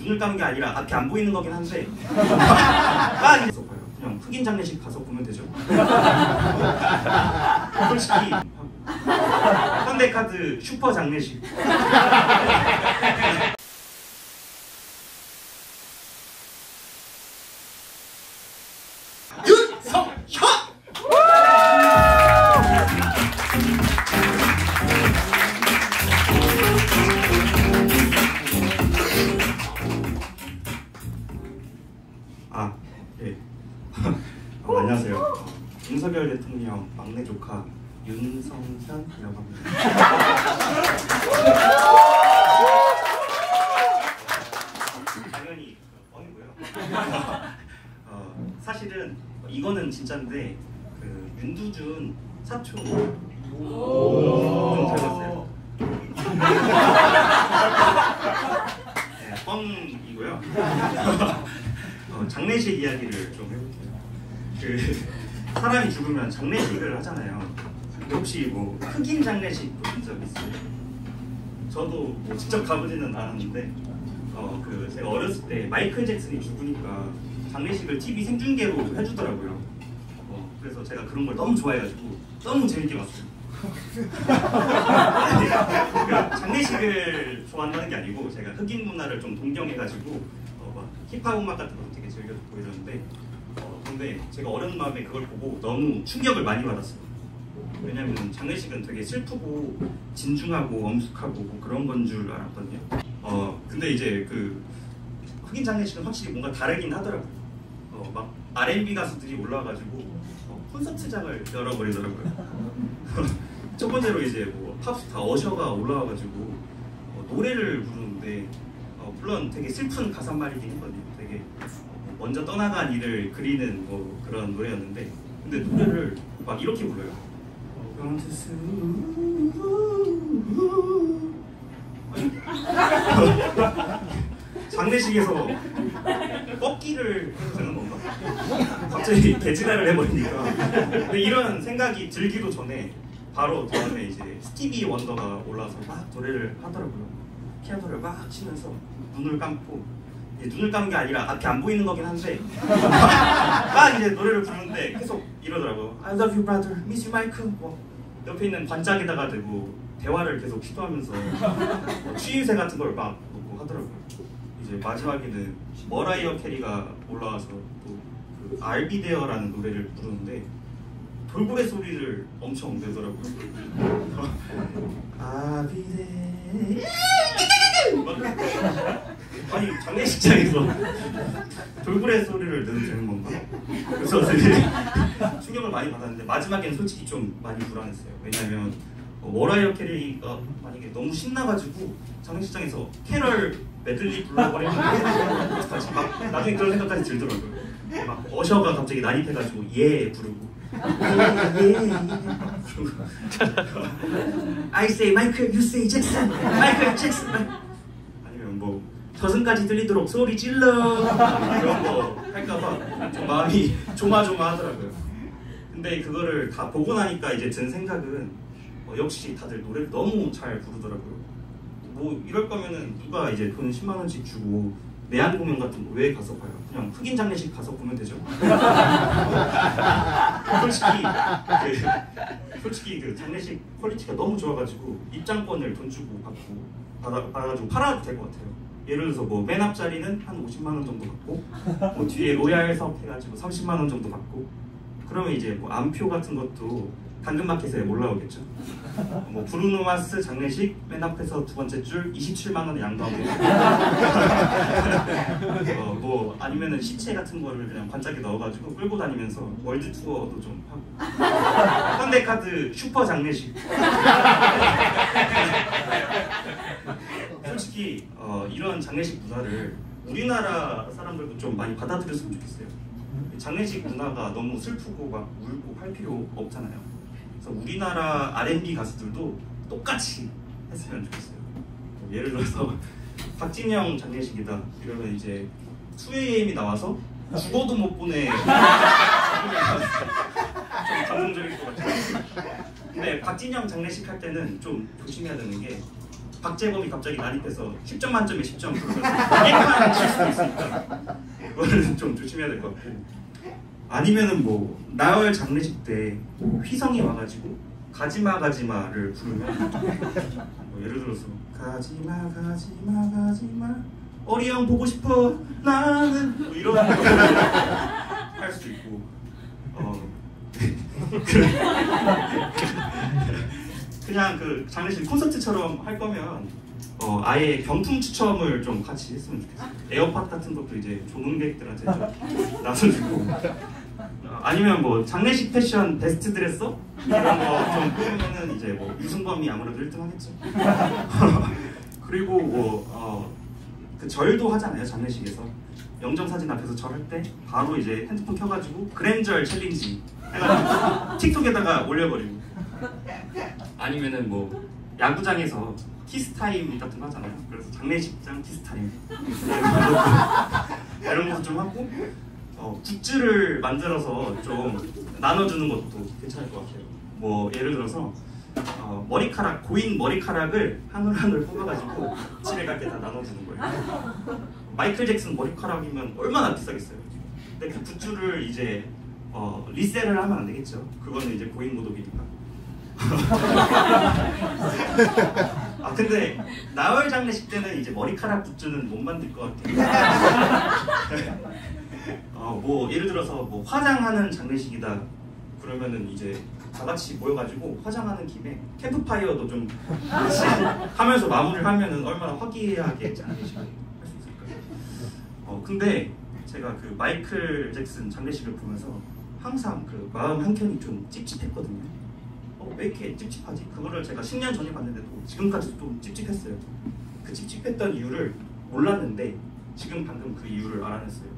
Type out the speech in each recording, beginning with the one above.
눈을 감은 게 아니라 앞이 안 보이는 거긴 한데 딱 이래서 봐요. 그냥 흑인 장례식 가서 보면 되죠. 솔직히 현대카드 슈퍼 장례식. 안녕하세요. 윤석열 대통령 막내 조카 윤성현이라고 합니다. 당연히 뻥이고요. 사실은 이거는 진짜인데 그 윤두준 사촌 좀 닮았어요. 네, 뻥이고요. 장례식 이야기를 좀 해볼게요. 그 사람이 죽으면 장례식을 하잖아요. 근데 혹시 뭐 흑인 장례식 보신 적 있어요? 저도 뭐 직접 가보지는 않았는데 그 제가 어렸을 때 마이클 잭슨이 죽으니까 장례식을 TV 생중계로 해주더라고요. 그래서 제가 그런 걸 너무 좋아해가지고 너무 재밌게 봤어요. 장례식을 좋아한다는 게 아니고 제가 흑인 문화를 좀 동경해가지고 막 힙합 음악 같은 거 되게 즐겨 듣고 이러는데 근데 제가 어린 마음에 그걸 보고 너무 충격을 많이 받았어요. 왜냐면 장례식은 되게 슬프고 진중하고 엄숙하고 뭐 그런 건 줄 알았거든요. 근데 이제 그 흑인 장례식은 확실히 뭔가 다르긴 하더라고요. 막 R&B 가수들이 올라와가지고 콘서트장을 열어버리더라고요. 첫 번째로 이제 뭐 팝스타 어셔가 올라와가지고 노래를 부르는데 물론 되게 슬픈 가사말이긴 했거든요. 되게 먼저 떠나간 이를 그리는 뭐 그런 노래였는데 근데 노래를 막 이렇게 불러요. 장례식에서 꺾기를 해도 되는 건가? 갑자기 개지랄을 해버리니까. 근데 이런 생각이 들기도 전에 바로 다음에 이제 스티비 원더가 올라와서 막 노래를 하더라고요. 피아노를 막 치면서 눈을 감고 눈을 감은 게 아니라 앞이 안 보이는 거긴 한데 막 이제 노래를 부르는데 계속 이러더라고요. I love you brother, miss you Michael. 뭐 옆에 있는 관짝에다가 대고 대화를 계속 시도하면서 추임새 같은 걸 막 놓고 하더라고요. 이제 마지막에는 머라이어 캐리가 올라와서 또 그 I'll be there라는 노래를 부르는데 돌고래 소리를 엄청 내더라고요. I'll be there. 아니 장례식장에서 돌고래 소리를 내도 되는 건가? 그래서 되게 충격을 많이 받았는데 마지막에는 솔직히 좀 많이 불안했어요. 왜냐하면 머라이어 캐리가 만약에 너무 신나가지고 장례식장에서 캐럴 메들리 불러버리면 같이 막 나중에 그런 생각까지 들더라고요. 막 어셔가 갑자기 난입해가지고 예 부르고 I say Michael, you say Jackson, Michael Jackson. 아니면 뭐 저승까지 들리도록 소리 질러 이런 거 할까봐 좀 마음이 조마조마하더라고요. 근데 그거를 다 보고 나니까 이제 든 생각은 역시 다들 노래를 너무 잘 부르더라고요. 뭐 이럴 거면은 누가 이제 돈 10만 원씩 주고 내한 공연 같은 거 왜 가서 봐요? 그냥 흑인 장례식 가서 보면 되죠. 솔직히 그 장례식 퀄리티가 너무 좋아가지고 입장권을 돈 주고 받아가지고 팔아도 될 것 같아요. 예를 들어서 뭐 맨 앞자리는 한 50만 원 정도 받고 뭐 뒤에 로얄석 해가지고 30만 원 정도 받고 그러면 이제 뭐 암표 같은 것도 당근마켓에 올라오겠죠. 뭐 브루노 마스 장례식 맨 앞에서 두 번째 줄 27만 원 양도하고 뭐 아니면은 시체 같은 거를 그냥 관짝에 넣어가지고 끌고 다니면서 월드 투어도 좀 하고 현대카드 슈퍼 장례식. 솔직히 이런 장례식 문화를 우리나라 사람들도 좀 많이 받아들였으면 좋겠어요. 장례식 문화가 너무 슬프고 막 울고 할 필요 없잖아요. 그래서 우리나라 R&B 가수들도 똑같이 했으면 좋겠어요. 예를 들어서 박진영 장례식이다 이러면 이제 2AM이 나와서 죽어도 못 보내. 좀 감동적일 것 같아요. 근데 박진영 장례식 할 때는 좀 조심해야 되는 게 박재범이 갑자기 난입해서 10점 만점에 10점 그러면서 게임만 칠 수도 있으니까 그거는 좀 조심해야 될 것 같고, 아니면은 뭐 나얼 장례식 때 휘성이 와가지고 가지마 가지마를 부르면 뭐 예를 들어서 가지마 가지마 가지마 어리 형 보고 싶어 나는 뭐 이런 할 수도 있고, 그냥 그 장례식 콘서트처럼 할 거면 아예 경품 추첨을 좀 같이 했으면 좋겠어요. 에어팟 같은 것도 이제 조문객들한테 좀 나눠주고, 아니면 뭐 장례식 패션 베스트 드레서 이런 거 좀 뽑으면은 이제 뭐 유승범이 아무래도 1등 하겠죠. 그리고 뭐 그 절도 하잖아요. 장례식에서 영정 사진 앞에서 절할 때 바로 이제 핸드폰 켜가지고 그랜절 챌린지 해가지고 틱톡에다가 올려버리고, 아니면은 뭐 야구장에서 키스타임 같은 거 하잖아요. 그래서 장례식장 키스타임 이런 거 좀 하고, 굿즈를 만들어서 좀 나눠주는 것도 괜찮을 것 같아요. 뭐 예를 들어서 머리카락, 고인 머리카락을 한 올 한 올 뽑아가지고 집에 갈 때 다 나눠주는 거예요. 마이클 잭슨 머리카락이면 얼마나 비싸겠어요. 근데 그 굿즈를 이제 리셀을 하면 안 되겠죠. 그거는 이제 고인 모독이니까. 아 근데 나얼 장례식 때는 이제 머리카락 굿즈는 못 만들 것 같아요. 뭐 예를 들어서 뭐 화장하는 장례식이다 그러면은 이제 다 같이 모여가지고 화장하는 김에 캠프파이어도 좀 같이 하면서 마무리를 하면은 얼마나 화기애애하게 장례식을 할 수 있을까요? 근데 제가 그 마이클 잭슨 장례식을 보면서 항상 그 마음 한켠이 좀 찝찝했거든요. 왜 이렇게 찝찝하지? 그거를 제가 10년 전에 봤는데도 지금까지도 좀 찝찝했어요. 그 찝찝했던 이유를 몰랐는데 지금 방금 그 이유를 알아냈어요.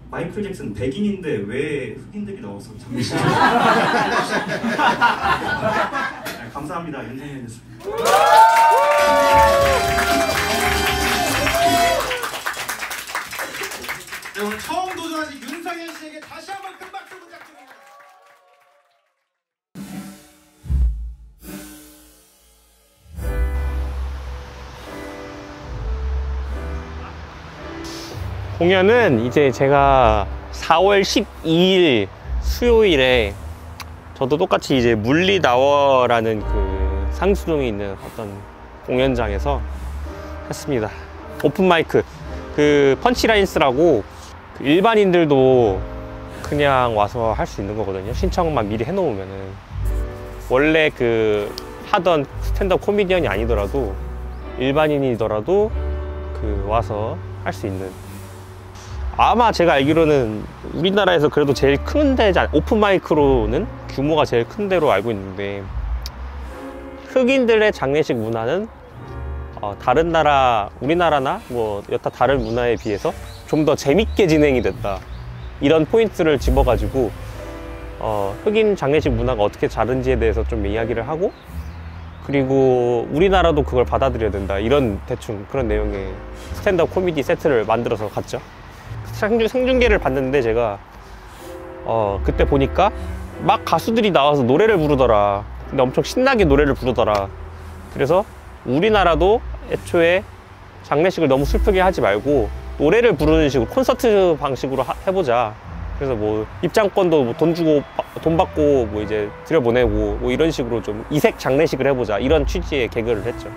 마이클 잭슨 백인인데 왜 흑인들이 나와서 장례식? 감사합니다. 윤상현이었습니다. 네, 오늘 처음 도전하신 윤상현 씨에게 다시 한번 큰 박수 부탁드립니다. 공연은 이제 제가 4월 12일 수요일에 저도 똑같이 이제 물리나워라는 그 상수동에 있는 어떤 공연장에서 했습니다. 오픈마이크, 그 펀치라인스라고 그 일반인들도 그냥 와서 할 수 있는 거거든요. 신청만 미리 해놓으면은. 원래 그 하던 스탠드업 코미디언이 아니더라도 일반인이더라도 그 와서 할 수 있는, 아마 제가 알기로는 우리나라에서 그래도 제일 큰 데지, 오픈마이크로는 규모가 제일 큰 데로 알고 있는데, 흑인들의 장례식 문화는 다른 나라, 우리나라나 뭐 여타 다른 문화에 비해서 좀 더 재밌게 진행이 됐다, 이런 포인트를 집어가지고 흑인 장례식 문화가 어떻게 다른지에 대해서 좀 이야기를 하고, 그리고 우리나라도 그걸 받아들여야 된다, 이런 대충 그런 내용의 스탠드업 코미디 세트를 만들어서 갔죠. 생중계를 봤는데 제가 그때 보니까 막 가수들이 나와서 노래를 부르더라. 근데 엄청 신나게 노래를 부르더라. 그래서 우리나라도 애초에 장례식을 너무 슬프게 하지 말고 노래를 부르는 식으로 콘서트 방식으로 해보자. 그래서 뭐 입장권도 뭐 돈 받고 뭐 이제 들여보내고 뭐 이런 식으로 좀 이색 장례식을 해보자, 이런 취지의 개그를 했죠.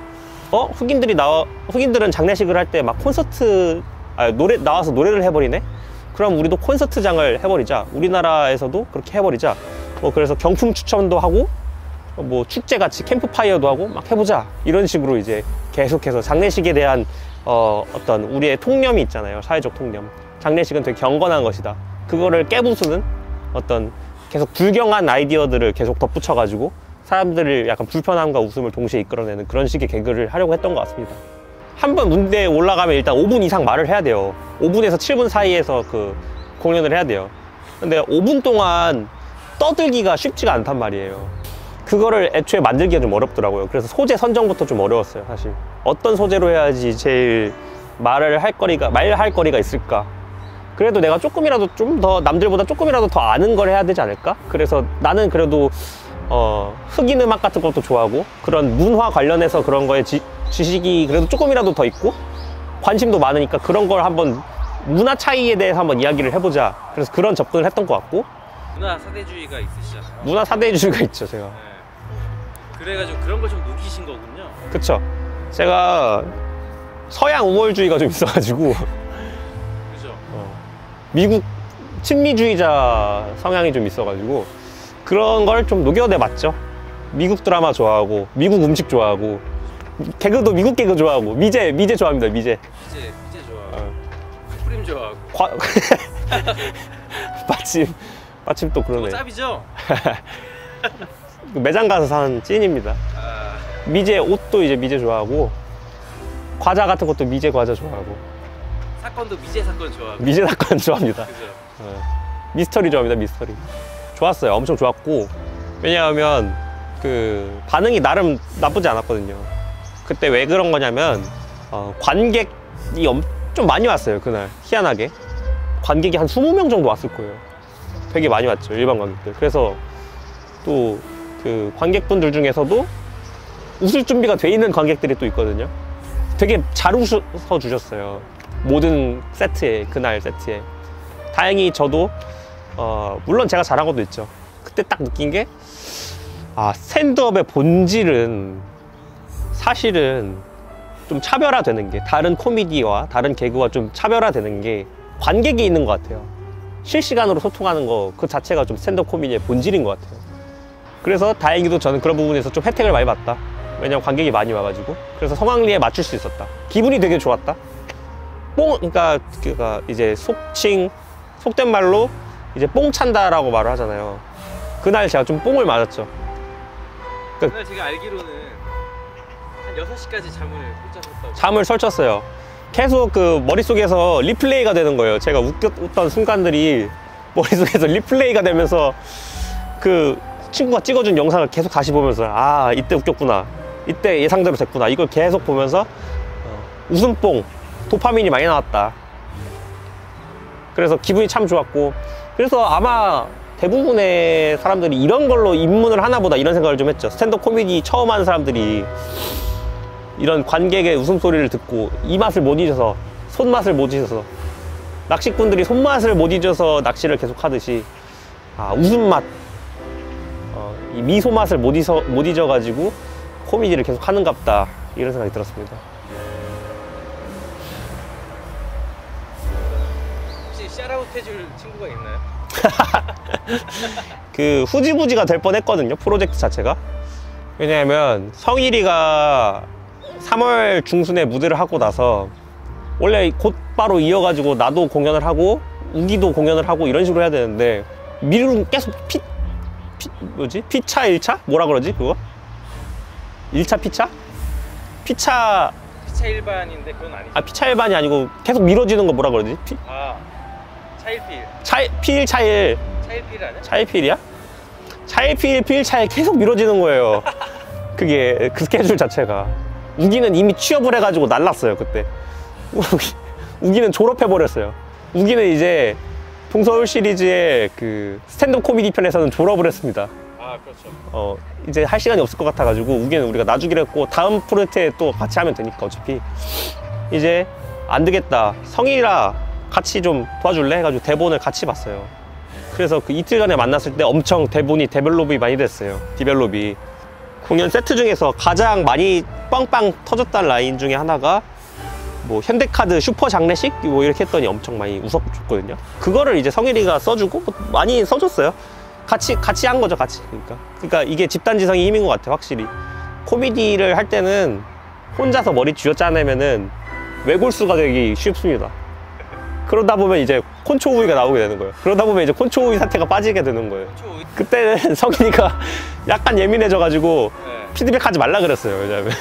흑인들은 장례식을 할 때 막 콘서트 나와서 노래를 해버리네? 그럼 우리도 콘서트장을 해버리자. 우리나라에서도 그렇게 해버리자. 그래서 경품 추첨도 하고, 뭐 축제같이 캠프파이어도 하고 막 해보자. 이런 식으로 이제 계속해서 장례식에 대한 어떤 우리의 통념이 있잖아요. 사회적 통념. 장례식은 되게 경건한 것이다. 그거를 깨부수는 어떤 계속 불경한 아이디어들을 계속 덧붙여가지고 사람들을 약간 불편함과 웃음을 동시에 이끌어내는 그런 식의 개그를 하려고 했던 것 같습니다. 한 번 무대에 올라가면 일단 5분 이상 말을 해야 돼요. 5분에서 7분 사이에서 그 공연을 해야 돼요. 근데 5분 동안 떠들기가 쉽지가 않단 말이에요. 그거를 애초에 만들기가 좀 어렵더라고요. 그래서 소재 선정부터 좀 어려웠어요, 사실. 어떤 소재로 해야지 제일 말할 거리가 있을까? 그래도 내가 조금이라도 좀 더 남들보다 조금이라도 더 아는 걸 해야 되지 않을까? 그래서 나는 그래도 흑인 음악 같은 것도 좋아하고 그런 문화 관련해서 그런 거에 지식이 그래도 조금이라도 더 있고 관심도 많으니까 그런 걸 한번 문화 차이에 대해서 한번 이야기를 해보자. 그래서 그런 접근을 했던 것 같고. 문화 사대주의가 있으시잖아요. 문화 사대주의가 있죠, 제가. 네. 그래가지고 그런 걸 좀 녹이신 거군요. 그쵸. 제가 서양 우월주의가 좀 있어가지고 그죠. 미국 친미주의자 성향이 좀 있어가지고 그런 걸 좀 녹여내 봤죠. 미국 드라마 좋아하고 미국 음식 좋아하고 개그도 미국 개그 좋아하고 미제 좋아합니다. 미제 좋아하고 풋프림 좋아하고 마침 또 그러네. 짭이죠? 매장 가서 산 찐입니다. 미제 옷도 이제 미제 좋아하고 과자 같은 것도 미제 과자 좋아하고 사건도 미제 사건 좋아하고 미제 사건 좋아합니다. 그죠? 미스터리 좋아합니다. 미스터리 좋았어요. 엄청 좋았고 왜냐하면 그 반응이 나름 나쁘지 않았거든요. 그때 왜 그런 거냐면 관객이 좀 많이 왔어요. 그날 희한하게 관객이 한 20명 정도 왔을 거예요. 되게 많이 왔죠. 일반 관객들. 그래서 또 그 관객분들 중에서도 웃을 준비가 돼 있는 관객들이 또 있거든요. 되게 잘 웃어 주셨어요. 모든 세트에, 그날 세트에. 다행히 저도 물론 제가 잘한 것도 있죠. 그때 딱 느낀 게 스탠드업의 본질은 사실은 좀 차별화되는 게, 다른 코미디와 다른 개그와 좀 차별화되는 게 관객이 있는 것 같아요. 실시간으로 소통하는 거 그 자체가 좀 스탠드업 코미디의 본질인 것 같아요. 그래서 다행히도 저는 그런 부분에서 좀 혜택을 많이 봤다. 왜냐면 관객이 많이 와가지고. 그래서 성황리에 맞출 수 있었다. 기분이 되게 좋았다. 그러니까 이제 속된 말로 이제 뽕 찬다라고 말을 하잖아요. 그날 제가 좀 뽕을 맞았죠. 그날 제가 알기로는 한 6시까지 잠을 못 자셨다고. 잠을 설쳤어요. 계속 그 머릿속에서 리플레이가 되는 거예요. 제가 웃겼던 순간들이 머릿속에서 리플레이가 되면서 그 친구가 찍어준 영상을 계속 다시 보면서 이때 웃겼구나, 이때 예상대로 됐구나, 이걸 계속 보면서 웃음뽕, 도파민이 많이 나왔다. 그래서 기분이 참 좋았고, 그래서 아마 대부분의 사람들이 이런 걸로 입문을 하나 보다 이런 생각을 좀 했죠. 스탠드업 코미디 처음 하는 사람들이 이런 관객의 웃음소리를 듣고 이 맛을 못 잊어서, 손맛을 못 잊어서, 낚시꾼들이 손맛을 못 잊어서 낚시를 계속 하듯이 웃음맛, 이 미소맛을 못 잊어가지고 코미디를 계속 하는갑다, 이런 생각이 들었습니다. 혹시 샤라웃 해줄 친구가 있나요? 그 후지부지가 될 뻔했거든요, 프로젝트 자체가. 왜냐하면 성일이가 3월 중순에 무대를 하고 나서 원래 곧바로 이어가지고 나도 공연을 하고 우기도 공연을 하고 이런 식으로 해야 되는데 미루는 계속 피차 1차? 뭐라 그러지 그거? 1차 피차? 피차 일반인데 그건 아니죠. 피차 일반이 아니고 계속 미뤄지는 거 뭐라 그러지? 차일필. 피일 차일. 차일필 아니야? 차일필이야? 차일필, 피일차일 계속 미뤄지는 거예요. 그게 그 스케줄 자체가. 우기는 이미 취업을 해가지고 날랐어요 그때. 우기는 졸업해버렸어요. 우기는 이제 동서울 시리즈의 그 스탠드업 코미디 편에서는 졸업을 했습니다. 그렇죠. 이제 할 시간이 없을 것 같아가지고 우기는 우리가 놔주기로 했고 다음 프로젝트에 또 같이 하면 되니까 어차피 이제 안 되겠다, 성일아 같이 좀 도와줄래? 해가지고 대본을 같이 봤어요. 그래서 그 이틀 전에 만났을 때 엄청 대본이 데벨롭이 많이 됐어요. 디벨롭이. 공연 세트 중에서 가장 많이 빵빵 터졌다는 라인 중에 하나가 뭐 현대카드 슈퍼 장례식? 뭐 이렇게 했더니 엄청 많이 웃어줬거든요. 그거를 이제 성일이가 써주고 많이 써줬어요. 같이 한 거죠, 같이. 그러니까 이게 집단지성이 힘인 것 같아요, 확실히. 코미디를 할 때는 혼자서 머리 쥐어짜내면은 외골수가 되기 쉽습니다. 그러다 보면 이제 콘초우이가 나오게 되는 거예요. 그러다 보면 이제 콘초우이 사태가 빠지게 되는 거예요. 그때는 성인이가 약간 예민해져가지고 피드백 하지 말라 그랬어요. 왜냐면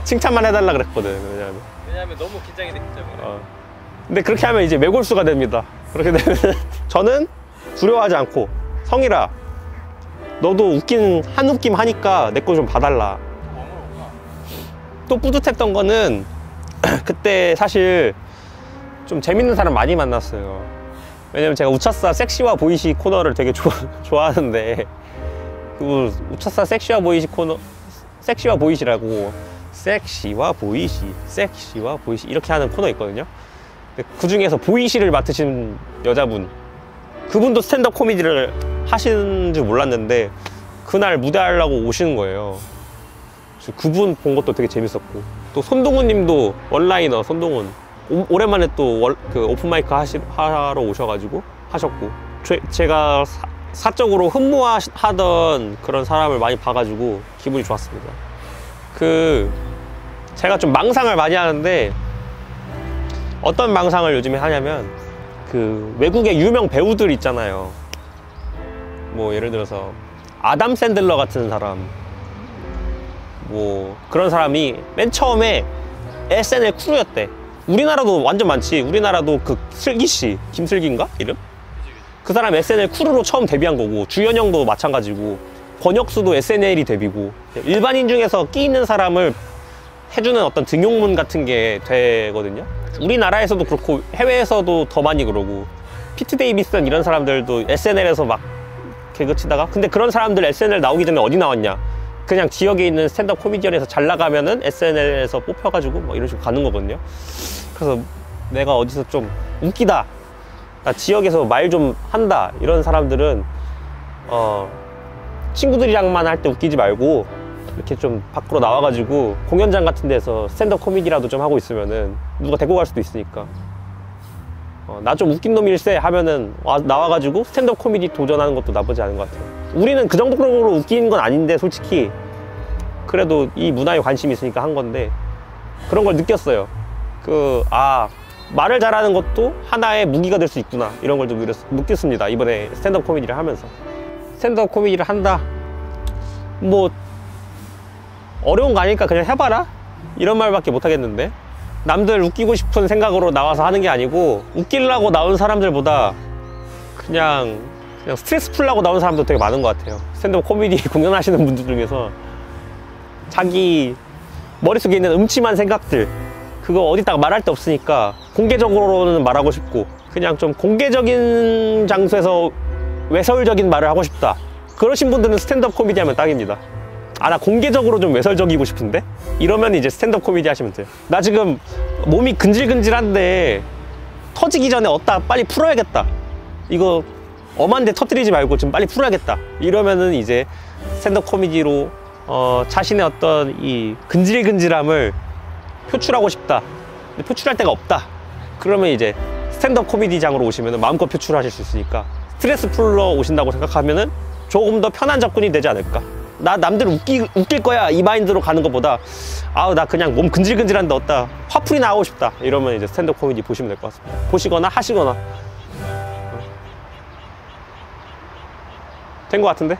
칭찬만 해달라 그랬거든. 왜냐면 너무 긴장이 됐기 때문에. 근데 그렇게 하면 이제 외골수가 됩니다. 그렇게 되면 저는 두려워하지 않고, 성일아 너도 한 웃김 하니까 내 거 좀 봐달라. 또 뿌듯했던 거는 그때 사실 좀 재밌는 사람 많이 만났어요. 왜냐면 제가 우차싸 섹시와 보이시 코너를 되게 좋아하는데 그 우차사 섹시와 보이시 코너, 섹시와 보이시라고, 섹시와 보이시 이렇게 하는 코너 있거든요. 그 중에서 보이시를 맡으신 여자분, 그분도 스탠드업 코미디를 하시는 줄 몰랐는데 그날 무대하려고 오시는 거예요. 그분 본 것도 되게 재밌었고, 또 손동훈 님도 원라이너 손동훈 오랜만에 또 그 오픈마이크 하러 오셔가지고 하셨고, 제가 사적으로 흠모하던 그런 사람을 많이 봐가지고 기분이 좋았습니다. 제가 좀 망상을 많이 하는데, 어떤 망상을 요즘에 하냐면, 외국의 유명 배우들 있잖아요. 뭐 예를 들어서 아담 샌들러 같은 사람, 뭐 그런 사람이 맨 처음에 SNL 크루였대. 우리나라도 완전 많지. 우리나라도 그 슬기씨, 김슬기인가? 이름? 그 사람 SNL 크루로 처음 데뷔한 거고, 주연형도 마찬가지고, 권혁수도 SNL이 데뷔고, 일반인 중에서 끼 있는 사람을 해주는 어떤 등용문 같은 게 되거든요. 우리나라에서도 그렇고 해외에서도 더 많이 그러고, 피트 데이비슨 이런 사람들도 SNL에서 막 개그 치다가, 근데 그런 사람들 SNL 나오기 전에 어디 나왔냐? 그냥 지역에 있는 스탠드업 코미디언에서 잘 나가면은 SNL에서 뽑혀가지고 뭐 이런 식으로 가는 거거든요. 그래서 내가 어디서 좀 웃기다, 나 지역에서 말 좀 한다, 이런 사람들은 친구들이랑만 할 때 웃기지 말고 이렇게 좀 밖으로 나와가지고 공연장 같은 데서 스탠드업 코미디라도 좀 하고 있으면은 누가 데리고 갈 수도 있으니까, 나 좀 웃긴 놈일세 하면은 나와가지고 스탠드업 코미디 도전하는 것도 나쁘지 않은 것 같아요. 우리는 그 정도로 웃긴 건 아닌데, 솔직히 그래도 이 문화에 관심이 있으니까 한 건데, 그런 걸 느꼈어요. 말을 잘하는 것도 하나의 무기가 될 수 있구나, 이런 걸 좀 느꼈습니다. 이번에 스탠드업 코미디를 하면서. 스탠드업 코미디를 한다, 뭐 어려운 거 아니니까 그냥 해봐라, 이런 말밖에 못 하겠는데, 남들 웃기고 싶은 생각으로 나와서 하는 게 아니고, 웃기려고 나온 사람들보다 그냥 스트레스 풀려고 나온 사람도 되게 많은 것 같아요. 스탠드업 코미디 공연하시는 분들 중에서 자기 머릿속에 있는 음침한 생각들, 그거 어디다가 말할 데 없으니까 공개적으로는 말하고 싶고, 그냥 좀 공개적인 장소에서 외설적인 말을 하고 싶다, 그러신 분들은 스탠드업 코미디 하면 딱입니다. 나 공개적으로 좀 외설적이고 싶은데? 이러면 이제 스탠드업 코미디 하시면 돼요. 나 지금 몸이 근질근질한데 터지기 전에 어디다 빨리 풀어야겠다, 이거 엄한데 터뜨리지 말고 좀 빨리 풀어야겠다, 이러면은 이제 스탠드업 코미디로 자신의 어떤 이 근질근질함을 표출하고 싶다, 근데 표출할 데가 없다, 그러면 이제 스탠드업 코미디장으로 오시면 마음껏 표출하실 수 있으니까, 스트레스 풀러 오신다고 생각하면은 조금 더 편한 접근이 되지 않을까. 나 남들 웃길 거야, 이 마인드로 가는 것보다, 나 그냥 몸 근질근질한데 어디다 화풀이나 하고 싶다, 이러면 이제 스탠드업 코미디 보시면 될 것 같습니다. 보시거나 하시거나. 된 것 같은데?